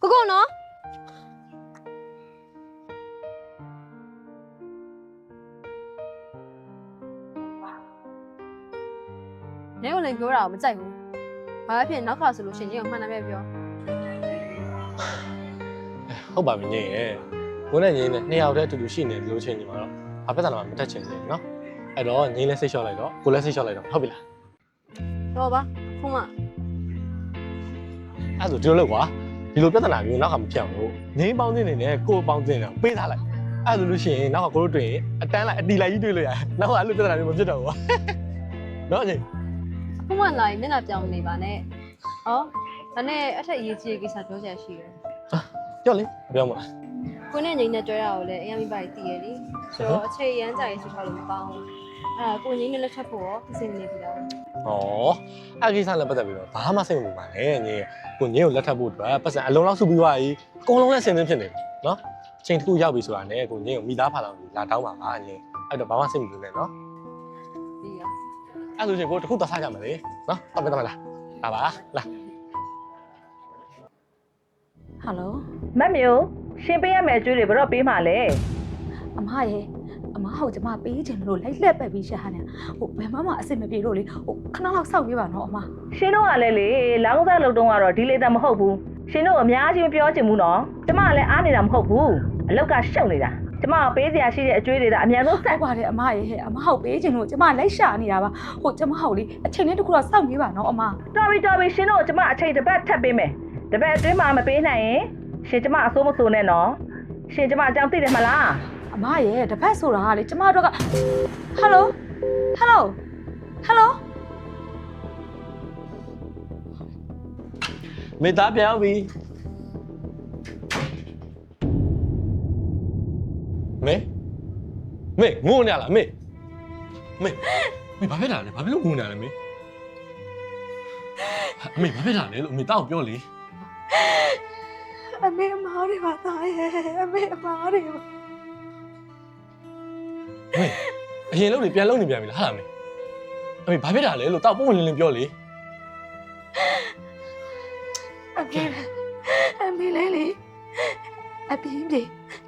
ကိုကိုနော်နေကိုလည်းပြောတာမကြိုက်ဘူးဘာဖြစ်နောက်ခါဆိုလို့ရှင်ကြီးကိုမှန်တယ်ပဲပြောဟုတ်ပါပြီညင်ရဲ့ကိုနဲ့ညင်နဲ့နှစ်ယောက်တည်းအတူတူရှိနေလို့ချင်းညီမှာတော့ဘာပြဿနာမှမတက်ချင်ဘူးနော်အဲ့တော့ညင်လည်းစိတ်လျှော့လိုက်တော့ကိုလည်းစိတ်လျှော့လိုက်တော့ဟုတ်ပြီလားတော့ပါခုမှအဲ့ဆိုဒီလိုလုပ်ကွာဒီလိုပြဿနာမျိုးနောက်ကမဖြစ်အောင်လို့ညင်ပေါင်းတင်နေနဲ့ကိုပေါင်းတင်တယ်ပေးထားလိုက်အဲ့လိုလို့ရှိရင်နောက်ကကိုတို့တွေ့ရင်အတန်းလိုက်အတီလိုက်ကြီးတွေ့လို့ရတယ်နောက်ကအဲ့လိုပြဿနာမျိုးမဖြစ်တော့ဘူးကွာနော်ညင်ခုမှလာရင်မျက်နှာပြောင်းနေပါနဲ့ဟောဒါနဲ့အထက်အရေးကြီးတဲ့ကိစ္စပြောချင်ရှိတယ်ပြောလေပြောမှာကိုနဲ့ငိမ့်နဲ့တွဲတာကိုလည်းအရင်မိပါတည်ရလေဆိုတော့အချိန်ရမ်းကြရေးဆွထားလို့မကောင်းဘူးကိုငိမ့်နဲ့လက်ထပ်ဖို့ရောသိနေပြီလားဩအဲ့ကိစ္စလည်းပတ်သက်ပြီးတော့ဘာမှစိတ်မပူပါနဲ့ညင်ကိုညင်ကိုလက်ထပ်ဖို့အတွက်ပတ်စံအလုံးလောက်စုပြီးသွားပြီအကုန်လုံးလည်းဆင်သင်းဖြစ်နေပြီနော်ချိန်တစ်ခုရောက်ပြီဆိုတာနဲ့ကိုညင်ကိုမိသားဖာတော်လာတောင်းပါပါညင်အဲ့တော့ဘာမှစိတ်မပူနဲ့နော်ပြီးရောအဲ့ဆိုရင်ကိုတခုသွားစားကြမယ်လေနော်တော့မလားလာပါလာဟယ်လိုမတ်မျိုးရှင်းပေးရမယ်အကျွေးတွေဘယ်တော့ပေးမှာလဲအမရဲ့အမဟုတ်ကျမပေးချင်လို့လိုက်လက်ပက်ပြီးရှာနေဟိုဘယ်မှအဆင်မပြေလို့လေဟိုခဏလောက်စောင့်ပေးပါနော်အမရှင်းတော့ကလည်းလေလောင်းစားလုပ်တော့ကတော့ဒီလေတာမဟုတ်ဘူးရှင်းတော့အများကြီးမပြောချင်ဘူးနော်ကျမလည်းအားနေတာမဟုတ်ဘူးအလောက်ကရှုပ်နေတာကျမပေးစရာရှိတဲ့အကျွေးတွေဒါအများဆုံးဆက်ပါတယ်အမရဲ့ဟဲ့အမဟုတ်ပေးချင်လို့ကျမလိုက်ရှာနေတာပါဟိုကျမဟုတ်လေအချိန်လေးတစ်ခုတော့စောင့်ပေးပါနော်အမတော်ပြီရှင်းတော့ကျမအချိန်တစ်ပတ်ထပ်ပေးမယ်တစ်ပတ်အတွင်းမှာမပေးနိုင်ရင်ရှင်ကျမအစိုးမစိုးနဲ့နော်ရှင်ကျမအကြောင်းသိတယ်မလားအမရဲ့တစ်ဖက်ဆိုတာကလေကျမတို့ကဟယ်လိုမေသားပြန်ပြီမေငိုနေလားမေဘာဖြစ်တာလဲဘာဖြစ်လို့ငိုနေလဲမေဘာဖြစ်တာလဲလို့မေတောက်ပြောလေအမေအမားတွေပါသားရဲ့အမေအမားတွေပါအရင်လုံးတွေပြန်လုံးနေပြန်ပြီလားဟာလားမေဘာဖြစ်တာလဲလို့တောက်ပုံဝင်လင်းပြောလေအမေလေးလေအပြင်းပြေ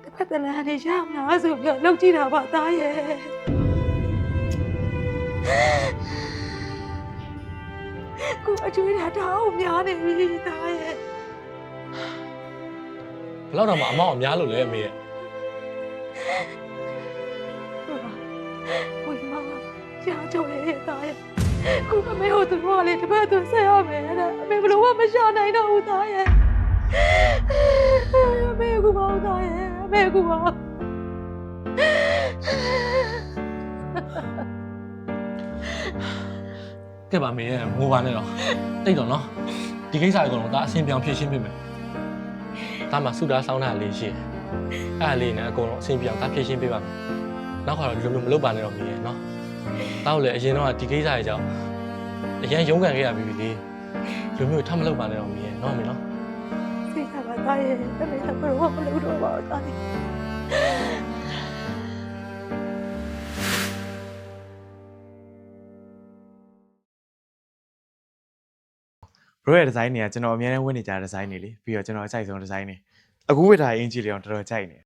တစ်ဖက်တလန်နေရမလားဆိုပြီးလှုပ်ကြည့်တာပါသားရဲ့ကိုအကျွေးတာတောင်းများနေပြီသားရဲ့ဘလောက်တော့မှအမောက်အများလို့လဲအမေရဲ့ဝီမောင်ကြာကြရဲ့သားရဲ့ကိုအမေဟိုသူကလေတပတ်သူဆက်ရမယ်တဲ့အမေဘလို့မှမရှာနိုင်တော့ဘူးသားရဲ့အမေကူပါဦးသားရဲ့အမေကူပါကဲပါမေရဲ့ငိုပါနဲ့တော့တိတ်တော့နော်ဒီကိစ္စအကုန်လုံးဒါအဆင်ပြောင်းဖြည့်ရှင်းပေးမယ်ဒါမှစုတာစောင်းတာလေးရှိအဲ့လေးနဲ့အကုန်လုံးအဆင်ပြောင်းဒါဖြည့်ရှင်းပေးပါမယ်နောက်ခါတော့ဒီလိုမျိုးမလုပ်ပါနဲ့တော့မေရဲ့နော်တောက်လေအရင်တော့ဒီကိစ္စရဲ့အကြောင်းအရင်ရုန်းကန်ခဲ့ရပြီလေလူမျိုးထပ်မလုပ်ပါနဲ့တော့မေရဲ့နော်မေနော်စိတ်ကပါသားရဲ့အမေကဘယ်တော့မှမလုပ်တော့ပါဘူးသားရဲ့ဘရိုရဲ့ဒီဇိုင်းတွေကကျွန်တော်အများနဲ့ဝတ်နေကြတဲ့ဒီဇိုင်းတွေလေပြီးတော့ကျွန်တော်အကြိုက်ဆုံးဒီဇိုင်းတွေအခုဝတ်ထားတဲ့အင်ဂျီလေးအောင်တော်တော်ကြိုက်နေ